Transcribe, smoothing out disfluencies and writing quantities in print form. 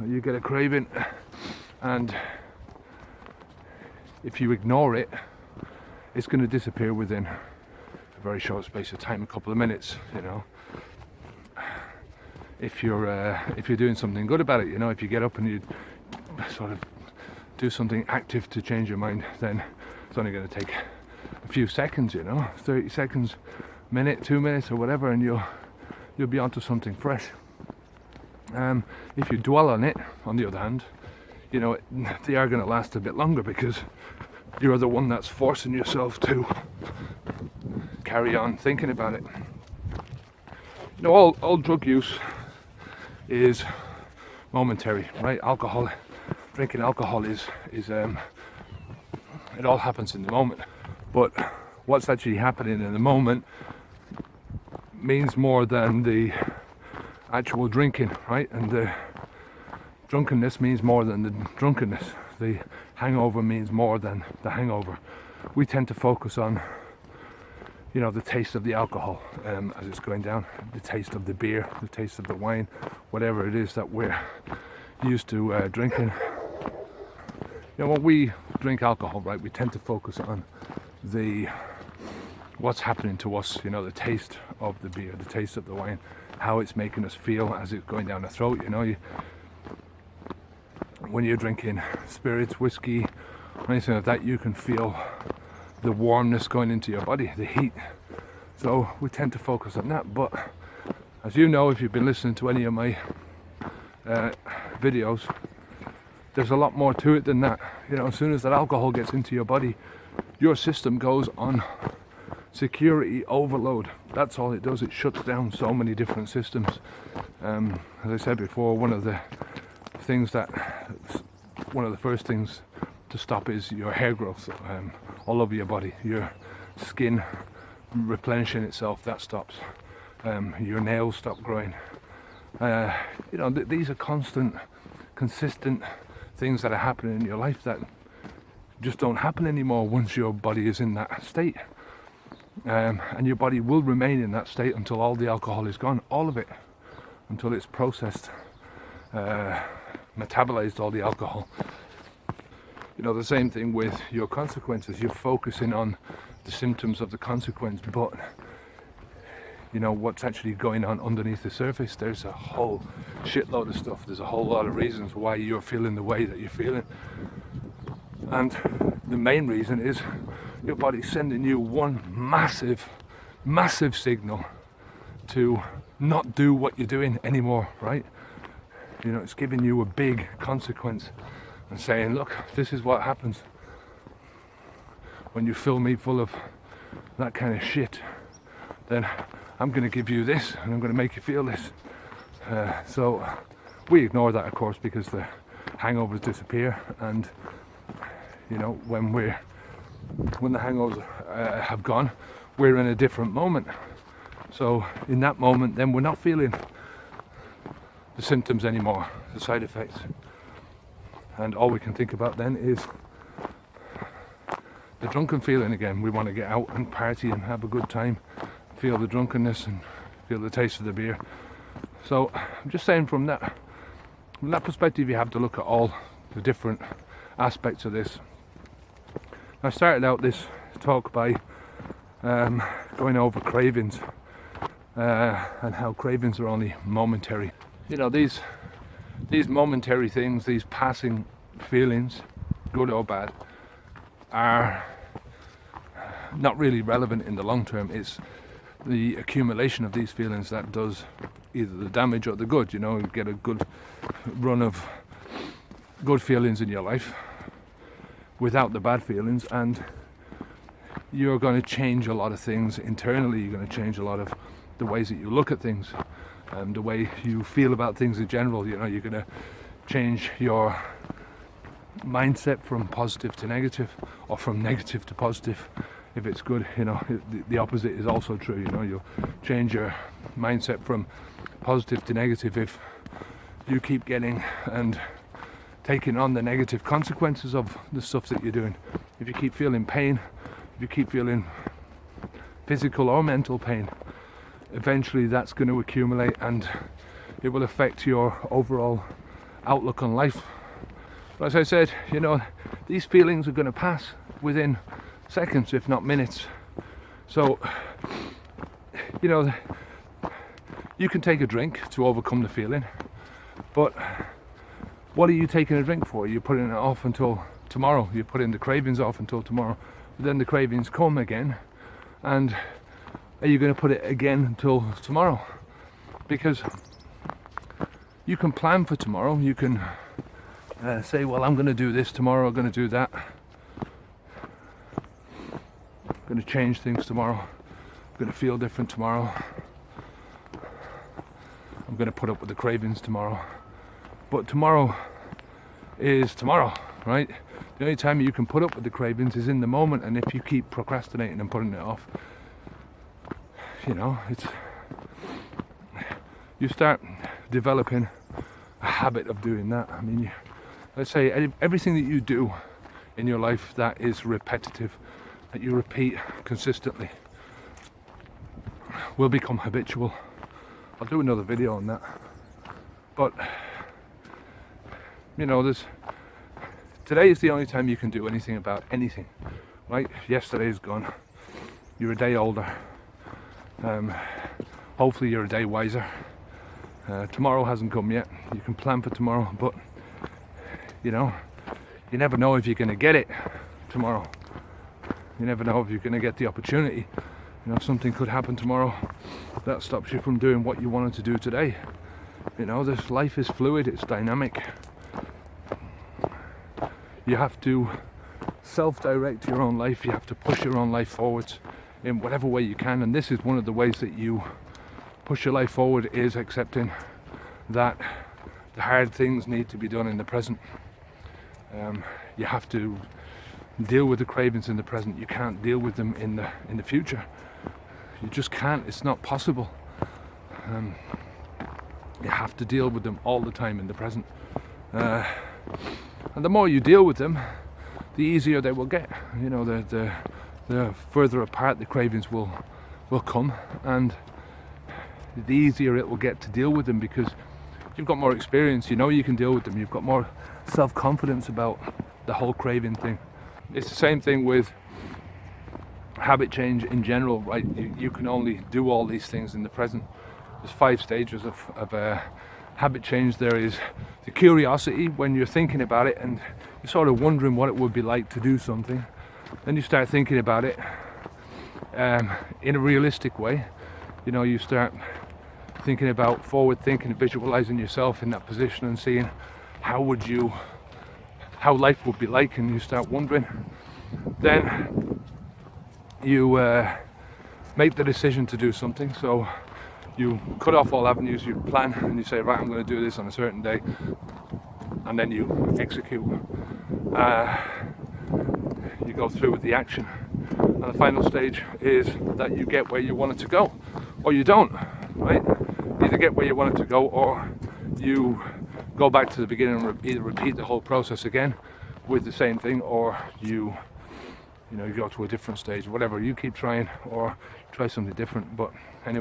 You get a craving, and if you ignore it, it's going to disappear within a very short space of time, a couple of minutes. If you're doing something good about it, if you get up and you sort of do something active to change your mind, then it's only going to take a few seconds, 30 seconds, minute, 2 minutes or whatever, and you'll be onto something fresh. If you dwell on it, on the other hand, they are going to last a bit longer, because you're the one that's forcing yourself to carry on thinking about it. All drug use is momentary, right? Drinking alcohol is it all happens in the moment, but what's actually happening in the moment means more than the actual drinking, right? And the drunkenness means more than the drunkenness. The hangover means more than the hangover. We tend to focus on the taste of the alcohol as it's going down, the taste of the beer, the taste of the wine, whatever it is that we're used to drinking. When we drink alcohol, right, we tend to focus on what's happening to us, the taste of the beer, the taste of the wine, how it's making us feel as it's going down the throat. When you're drinking spirits, whiskey, anything like that, you can feel the warmness going into your body, the heat. So we tend to focus on that. But as you know, if you've been listening to any of my videos, there's a lot more to it than that. As soon as that alcohol gets into your body, your system goes on security overload. That's all it does. It shuts down so many different systems. As I said before, one of the first things to stop is your hair growth all over your body. Your skin replenishing itself, that stops. Your nails stop growing. These are consistent things that are happening in your life that just don't happen anymore once your body is in that state. And your body will remain in that state until all the alcohol is gone, all of it, until it's processed, metabolized, all the alcohol. The same thing with your consequences. You're focusing on the symptoms of the consequence, but what's actually going on underneath the surface, there's a whole shitload of stuff. There's a whole lot of reasons why you're feeling the way that you're feeling. And the main reason is your body's sending you one massive signal to not do what you're doing anymore, right? It's giving you a big consequence and saying, look, this is what happens when you fill me full of that kind of shit. Then I'm going to give you this, and I'm going to make you feel this. So we ignore that, of course, because the hangovers disappear, and when the hangovers have gone, we're in a different moment. So in that moment, then we're not feeling the symptoms anymore, the side effects, and all we can think about then is the drunken feeling again. We want to get out and party and have a good time, feel the drunkenness and feel the taste of the beer. So I'm just saying, from that perspective, you have to look at all the different aspects of this. I started out this talk by going over cravings and how cravings are only momentary. These momentary things, these passing feelings, good or bad, are not really relevant in the long term. It's the accumulation of these feelings that does either the damage or the good. You get a good run of good feelings in your life without the bad feelings, and you're going to change a lot of things internally. You're going to change a lot of the ways that you look at things and the way you feel about things in general. You're going to change your mindset from positive to negative, or from negative to positive. If it's good, the opposite is also true. You'll change your mindset from positive to negative if you keep getting and taking on the negative consequences of the stuff that you're doing. If you keep feeling pain, if you keep feeling physical or mental pain, eventually that's going to accumulate, and it will affect your overall outlook on life. But as I said, you know, these feelings are going to pass within seconds, if not minutes. So, you know, you can take a drink to overcome the feeling, but what are you taking a drink for? You're putting it off until tomorrow. You're putting the cravings off until tomorrow. But then the cravings come again, and are you going to put it again until tomorrow? Because you can plan for tomorrow. You can say, well, I'm going to do this tomorrow, I'm going to do that, I'm going to change things tomorrow, I'm going to feel different tomorrow, I'm going to put up with the cravings tomorrow. But tomorrow is tomorrow, right? The only time you can put up with the cravings is in the moment, and if you keep procrastinating and putting it off, you know, you start developing a habit of doing that. I mean, let's say everything that you do in your life that is repetitive, that you repeat consistently, will become habitual. I'll do another video on that. But, you know, today is the only time you can do anything about anything, right? Yesterday's gone. You're a day older. Hopefully you're a day wiser. Tomorrow hasn't come yet. You can plan for tomorrow, but you know, you never know if you're going to get it tomorrow. You never know if you're going to get the opportunity. You know, something could happen tomorrow that stops you from doing what you wanted to do today. You know, this life is fluid, it's dynamic. You have to self-direct your own life. You have to push your own life forwards in whatever way you can, and this is one of the ways that you push your life forward, is accepting that the hard things need to be done in the present. You have to deal with the cravings in the present. You can't deal with them in the future. You just can't. It's not possible. You have to deal with them all the time in the present. And the more you deal with them, the easier they will get. You know, the further apart the cravings will come, and the easier it will get to deal with them, because you've got more experience. You know you can deal with them. You've got more self-confidence about the whole craving thing. It's the same thing with habit change in general, right? You can only do all these things in the present. There's 5 stages of habit change. There is the curiosity, when you're thinking about it and you're sort of wondering what it would be like to do something. Then you start thinking about it in a realistic way. You know, you start thinking about forward thinking, visualizing yourself in that position and seeing how life would be like, and you start wondering. Then you make the decision to do something. So you cut off all avenues, you plan, and you say, right, I'm going to do this on a certain day, and then you execute. You go through with the action, and the final stage is that you get where you want it to go, or you don't, right? Either get where you want it to go, or you go back to the beginning and either repeat the whole process again with the same thing, or you go to a different stage. Whatever, you keep trying or try something different. But anyway.